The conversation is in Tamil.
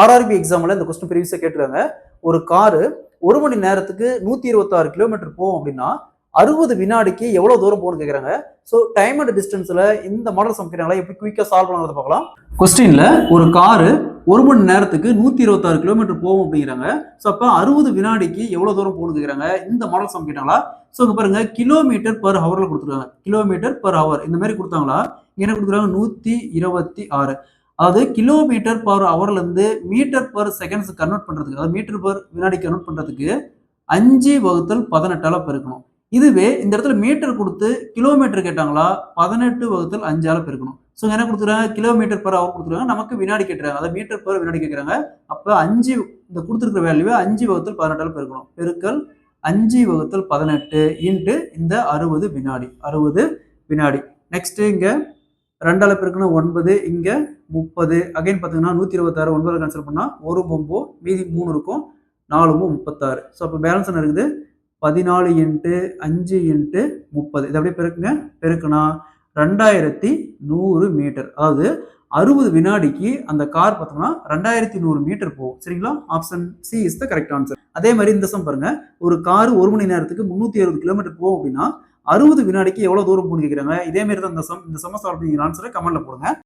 ஆர்ஆர்பி எக்ஸாம்ல இந்த கொஸ்டின் ப்ரீவியஸா கேட்டிருக்காங்க. ஒரு காரு 1 மணி நேரத்துக்கு 126 கிலோமீட்டர் போகும் அப்படின்னா 60 வினாடிக்கு எவ்வளவு தூரம் போகணும்னு கேக்குறாங்க. சோ டைம் அண்ட் டிஸ்டன்ஸ்ல இந்த மாடல் சம் கேக்குறாங்களா, எப்படி குயிக்கா சால்வ் பண்ணுறத பார்க்கலாம். கொஸ்டின்ல ஒரு காரு 1 மணி நேரத்துக்கு 126 கிலோமீட்டர் போகும் அப்படிங்கிறாங்க. ஸோ அப்போ 60 வினாடிக்கு எவ்வளவு தூரம் போகணும்னு கேக்குறாங்க. இந்த மாடல் சம் கேட்டாங்களா. ஸோ இங்க பாருங்க கிலோமீட்டர் பர் ஹவர்ல கொடுத்துருக்காங்க. கிலோமீட்டர் பர் ஹவர் இந்த மாதிரி கொடுத்தாங்களா, என்ன கொடுத்துருக்காங்க 126. அதாவது கிலோமீட்டர் பர் ஹவர்ல இருந்து மீட்டர் பர் செகண்ட்ஸ் கன்வெர்ட் பண்றதுக்கு, அதாவது மீட்டர் பர் வினாடி கன்வெர்ட் பண்றதுக்கு 5/18 பெருக்கணும். இதுவே இந்த இடத்துல மீட்டர் கொடுத்து கிலோமீட்டர் கேட்டாங்களா 18/5 பெருக்கணும். ஸோ என்ன கொடுத்துருக்காங்க, கிலோமீட்டர் பர் ஹவர் கொடுத்துருக்காங்க, நமக்கு வினாடி கேட்டுறாங்க, அதாவது மீட்டர் பர் வினாடி கேட்குறாங்க. அப்போ 5 இந்த கொடுத்துருக்கிற வேல்யூவை 5/18 பெருக்கணும். பெருக்கல் 5/18 இன்ட்டு இந்த 60 வினாடி. 60 வினாடி. நெக்ஸ்ட் இங்க 2ஆல பெருக்கணும் 9, இங்க 30. அகைன் பார்த்தீங்கன்னா 126 9 கேன்சல் பண்ணா 1 9 மீதி 3 இருக்கும், 4 36. ஸோ அப்போ பேலன்ஸ் என்ன இருக்குது 14 இன்ட்டு 5 இன்ட்டு 30. இதை அப்படியே பெருக்குங்க. பெருக்குனா 2100 மீட்டர். அதாவது 60 வினாடிக்கு அந்த கார் பார்த்தோம்னா 2100 மீட்டர் போகும். சரிங்களா. Option C is the correct answer. அதே மாதிரி இந்த சம் பாருங்க, ஒரு கார் 1 மணி நேரத்துக்கு 360 கிலோமீட்டர் போகும் அப்படின்னா 60 வினாடிக்கு எவ்வளவு தூரம் போகணும்னு கேட்குறாங்க. இதே மாதிரி தான் இந்த சம். இந்த சம்ம சால்வ் பண்ணிக்கிற ஆன்சரை கமெண்ட்ல போடுங்க.